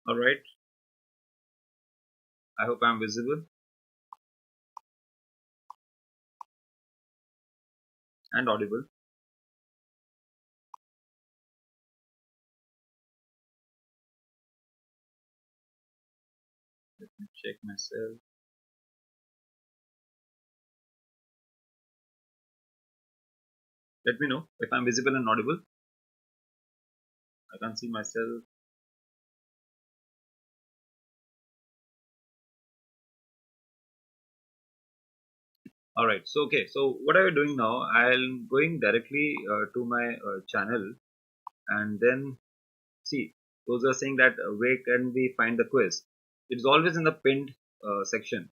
Alright, I hope I'm visible and audible. Let me check myself. Let me know if I'm visible and audible. I can't see myself. Alright, so okay, so what are we doing now? I'm going directly to my channel, and then see, those are saying that where can we find the quiz? It's always in the pinned section.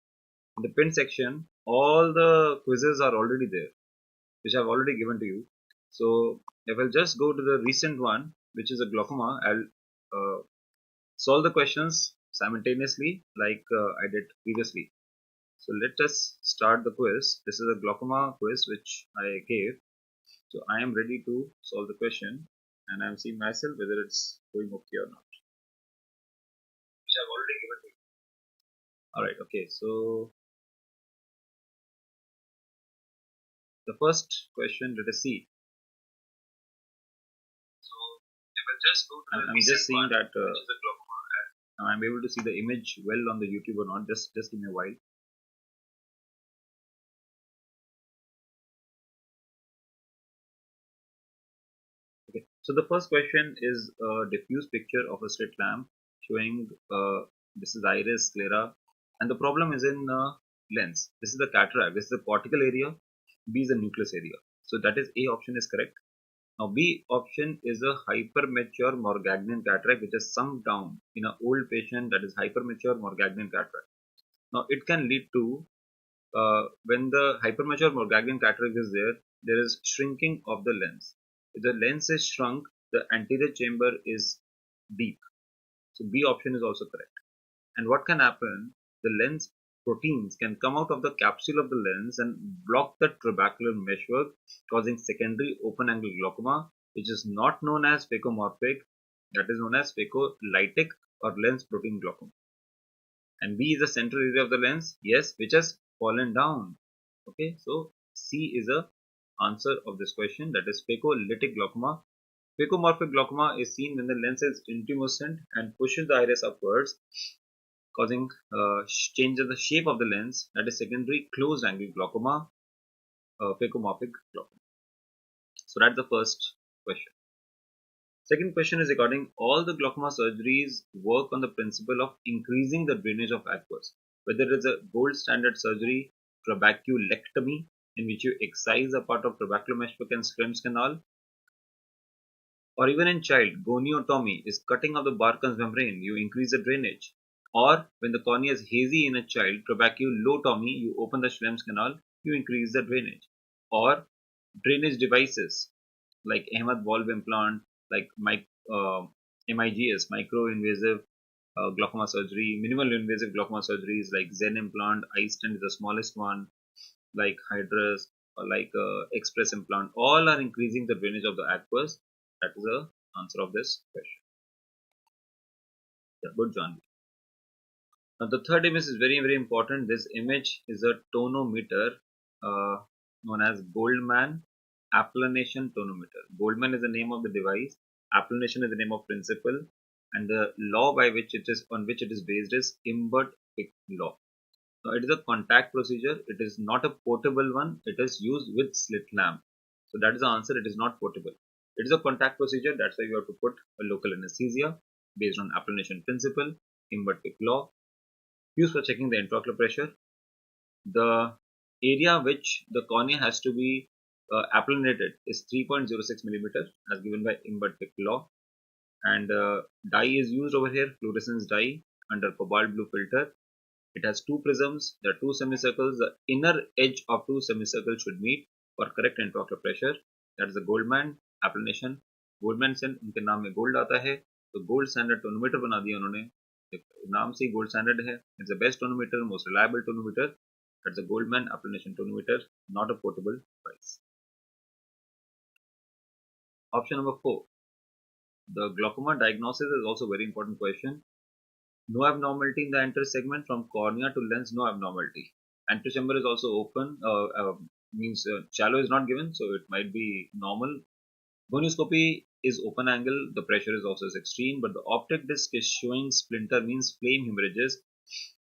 In the pinned section, all the quizzes are already there, which I've already given to you. So if I'll just go to the recent one, which is a glaucoma, I'll solve the questions simultaneously like I did previously. So let us start the quiz. This is a glaucoma quiz which I gave. So I am ready to solve the question, and I'm seeing myself whether it's going okay or not, which I've already given to you. Alright, okay, so the first question, let us see. So if I just go to I'm just seeing that I'm able to see the image well on the YouTube or not. Just give me a while. Okay, so the first question is a diffuse picture of a slit lamp showing this is iris, sclera, and the problem is in lens. This is the cataract. This is the cortical area. B is the nucleus area. So that is A option is correct. Now B option is a hypermature Morgagnian cataract which has sunk down in an old patient, that is hypermature Morgagnian cataract. Now it can lead to when the hypermature Morgagnian cataract is there, there is shrinking of the lens. If the lens is shrunk, the anterior chamber is deep. So B option is also correct. And what can happen? The lens proteins can come out of the capsule of the lens and block the trabecular meshwork, causing secondary open angle glaucoma, which is not known as phacomorphic, that is known as phacolytic or lens protein glaucoma. And B is the central area of the lens, yes, which has fallen down. Okay, so C is the answer of this question, that is phacolytic glaucoma. Phacomorphic glaucoma is seen when the lens is intumescent and pushes the iris upwards, causing change in the shape of the lens, that is secondary closed angle glaucoma, phacomorphic glaucoma. So that's the first question. Second question is regarding all the glaucoma surgeries work on the principle of increasing the drainage of aqueous. Whether it is a gold standard surgery, trabeculectomy, in which you excise a part of trabecular meshwork and Schlemm's canal, or even in child, goniotomy is cutting of the Barkhan's membrane, you increase the drainage. Or when the cornea is hazy in a child, trabeculotomy, you open the Schlemm's canal, you increase the drainage. Or drainage devices like Ahmed valve implant, like MIGS, micro-invasive glaucoma surgery, minimal invasive glaucoma surgeries like Zen implant, iStent is the smallest one, like Hydrus or like Express implant, all are increasing the drainage of the aqueous. That is the answer of this question. Yeah, good, John. Now the third image is very, very important. This image is a tonometer known as Goldman applanation tonometer. Goldman is the name of the device. Applanation is the name of principle, and the law by which it is on which it is based is Imbert-Pick law. Now it is a contact procedure. It is not a portable one. It is used with slit lamp. So that is the answer. It is not portable. It is a contact procedure. That's why you have to put a local anesthesia based on applanation principle, Imbert-Pick law, used for checking the intraocular pressure. The area which the cornea has to be applanated is 3.06 millimeter as given by Imbert-Pick law, and dye is used over here, fluorescence dye under cobalt blue filter. It has two prisms, there are two semicircles, the inner edge of two semicircles should meet for correct intraocular pressure. That is the Goldman applanation. Goldman से उनके नाम में gold आता है, तो gold standard tonometer बना दिया उन्होंने, नाम से गोल्ड स्टैंडर्ड है. It's the best tonometer, most reliable tonometer. That's a Goldman applanation tonometer, not a portable device. Option number 4. The glaucoma diagnosis is also a very important question. No abnormality in the anterior segment from cornea to lens, no abnormality. Anterior chamber is also open, means shallow is not given, so it might be normal. Gonioscopy is open angle, the pressure is also extreme, but the optic disc is showing splinter, means flame hemorrhages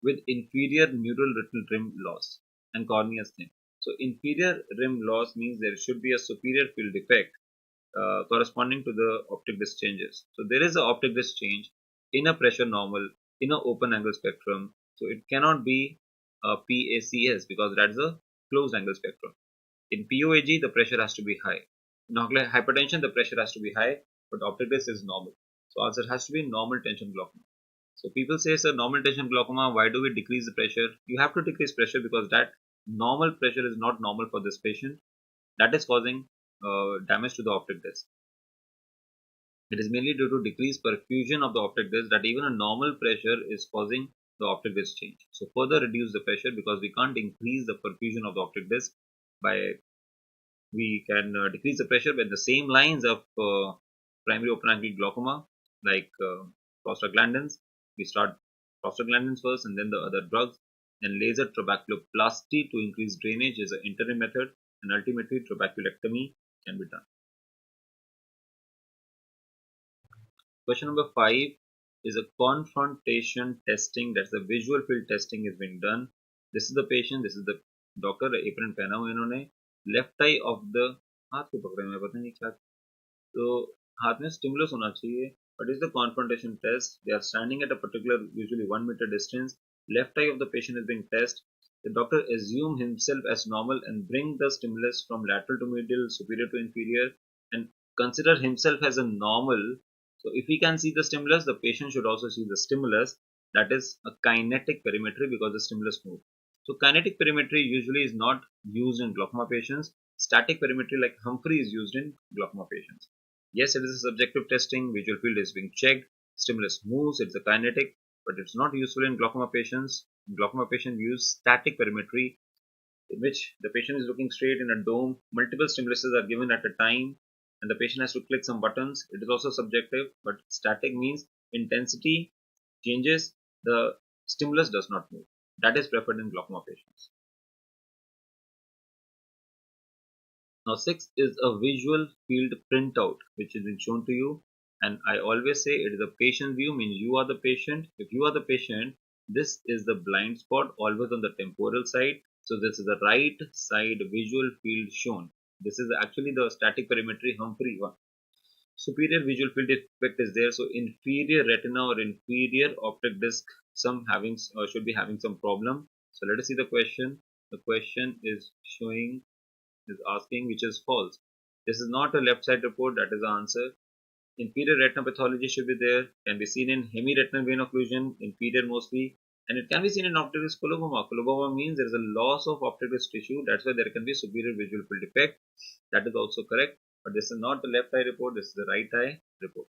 with inferior neural retinal rim loss and cornea is thin. So inferior rim loss means there should be a superior field defect corresponding to the optic disc changes. So there is an optic disc change in a pressure normal in an open angle spectrum. So it cannot be a PACS because that's a closed angle spectrum. In POAG, the pressure has to be high. In ocular hypertension, the pressure has to be high, but optic disc is normal. So answer has to be normal tension glaucoma. So people say, sir, normal tension glaucoma, why do we decrease the pressure? You have to decrease pressure because that normal pressure is not normal for this patient. That is causing damage to the optic disc. It is mainly due to decreased perfusion of the optic disc that even a normal pressure is causing the optic disc change. So further reduce the pressure because we can't increase the perfusion of the optic disc by we can decrease the pressure by the same lines of primary open angle glaucoma like prostaglandins. We start prostaglandins first and then the other drugs. Then laser trabeculoplasty to increase drainage is an interim method, and ultimately trabeculectomy can be done. Question number 5 is a confrontation testing, that's the visual field testing is being done. This is the patient, this is the doctor, apron पहना हुआ इन्होंने, left eye of the हाथ को पकड़े हुए पता नहीं क्या, तो हाथ में stimulus होना चाहिए. What is the confrontation test? They are standing at a particular, usually 1 meter distance. Left eye of the patient is being tested. The doctor assume himself as normal and bring the stimulus from lateral to medial, superior to inferior, and consider himself as a normal. So if we can see the stimulus, the patient should also see the stimulus. That is a kinetic perimetry because the stimulus moves. So kinetic perimetry usually is not used in glaucoma patients. Static perimetry like Humphrey is used in glaucoma patients. Yes, it is a subjective testing. Visual field is being checked. Stimulus moves. It's a kinetic, but it's not useful in glaucoma patients. Glaucoma patients use static perimetry, in which the patient is looking straight in a dome. Multiple stimuluses are given at a time, and the patient has to click some buttons. It is also subjective, but static means intensity changes. The stimulus does not move. That is preferred in glaucoma patients. Now 6 is a visual field printout which has been shown to you, and I always say it is a patient view, means you are the patient. If you are the patient, this is the blind spot always on the temporal side. So this is the right side visual field shown. This is actually the static perimetry Humphrey one. Superior visual field defect is there, so inferior retina or inferior optic disc some having should be having some problem. So let us see the question. The question is showing, is asking which is false. This is not a left side report, that is the answer. Inferior retina pathology should be there, can be seen in hemiretinal vein occlusion, inferior mostly, and it can be seen in optic disc coloboma. Coloboma means there is a loss of optic disc tissue, that's why there can be superior visual field defect. That is also correct, but this is not the left eye report, this is the right eye report.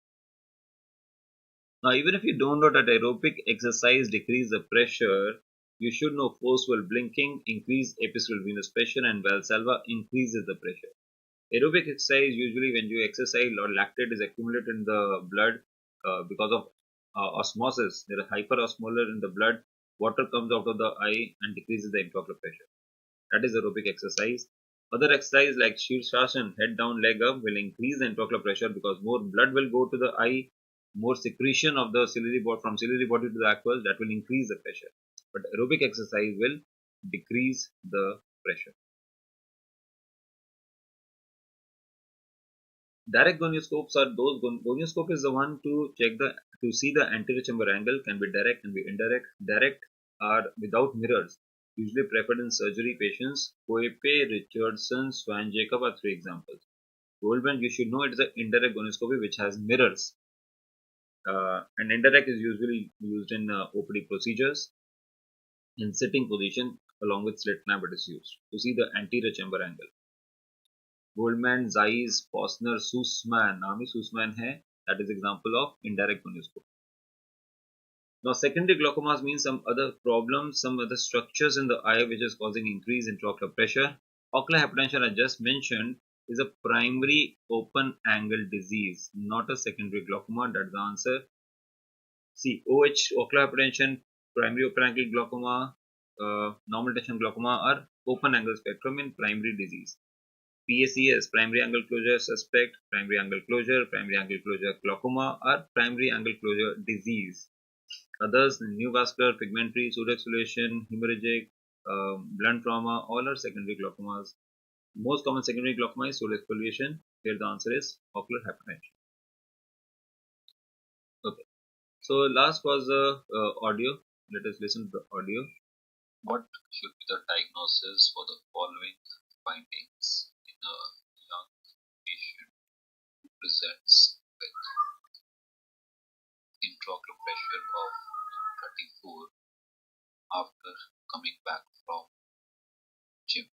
Now, even if you don't know that aerobic exercise decrease the pressure, you should know forceful blinking increase epicyclic venous pressure and Valsalva increases the pressure. Aerobic exercise, usually when you exercise or lactate is accumulated in the blood because of osmosis. There is hyperosmolar in the blood. Water comes out of the eye and decreases the intraocular pressure. That is aerobic exercise. Other exercise like Shirshasana, head down, leg up, will increase the intraocular pressure because more blood will go to the eye, more secretion of the ciliary body from ciliary body to the aqueous, that will increase the pressure. But aerobic exercise will decrease the pressure. Direct gonioscopes are those. Gonioscope is the one to check to see the anterior chamber angle. Can be direct, can be indirect. Direct are without mirrors. Usually preferred in surgery patients. Coepe, Richardson, Swan Jacob are 3 examples. Goldman, you should know it is an indirect gonioscopy which has mirrors. And indirect is usually used in OPD procedures. In sitting position along with slit lamp it is used to see the anterior chamber angle. Goldman, Zeiss, Posner, Sussman, नाम ही Sussman है, that is example of indirect gonioscopy. Now secondary glaucomas means some other problems, some other structures in the eye which is causing increase in intraocular pressure. Ocular hypertension I just mentioned is a primary open angle disease, not a secondary glaucoma, that's the answer. See, OH, ocular hypertension, primary open angle glaucoma, normal tension glaucoma are open angle spectrum in primary disease. PACS, primary angle closure suspect, primary angle closure glaucoma are primary angle closure disease. Others, neovascular, pigmentary, pseudoexfoliation, hemorrhagic, blunt trauma, all are secondary glaucomas. Most common secondary glaucoma is pseudoexfoliation. Here the answer is ocular hypertension. Okay. So last was the audio. Let us listen to the audio. What should be the diagnosis for the following findings in a young patient who presents with intraocular pressure of 34 after coming back from gym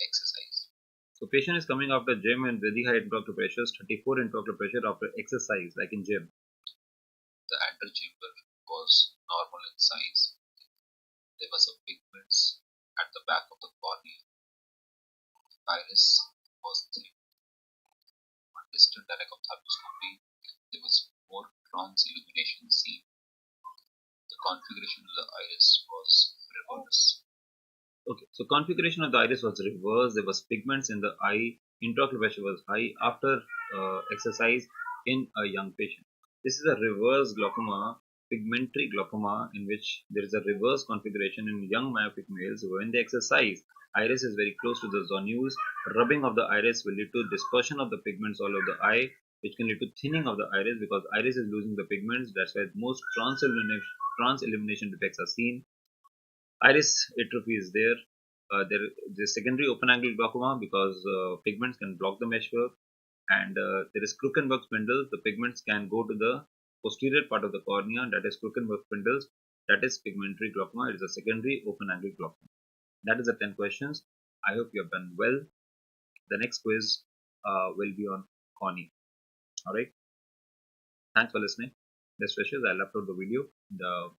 exercise? So patient is coming after gym and very high intraocular pressures, 34 intraocular pressure after exercise, like in gym. The antechamber was normal in size. There was a pigments at the back of the cornea. Iris was thin. On distant Gonioscopy, there was more trans illumination seen. The configuration of the iris was reversed. Okay, so configuration of the iris was reversed. There was pigments in the eye. Intraocular pressure was high after exercise in a young patient. This is a reverse glaucoma, pigmentary glaucoma, in which there is a reverse configuration in young myopic males. When they exercise, iris is very close to the zonules. Rubbing of the iris will lead to dispersion of the pigments all over the eye, which can lead to thinning of the iris because iris is losing the pigments. That's why most trans illumination defects are seen. Iris atrophy is there. The secondary open angle glaucoma because pigments can block the meshwork, and there is Krukenberg spindles. The pigments can go to the posterior part of the cornea, that is Krukenberg spindles. That is pigmentary glaucoma. It is a secondary open angle glaucoma. That is the 10 questions. I hope you have done well. The next quiz will be on cornea. All right. Thanks for listening. Best wishes. I'll upload the video in the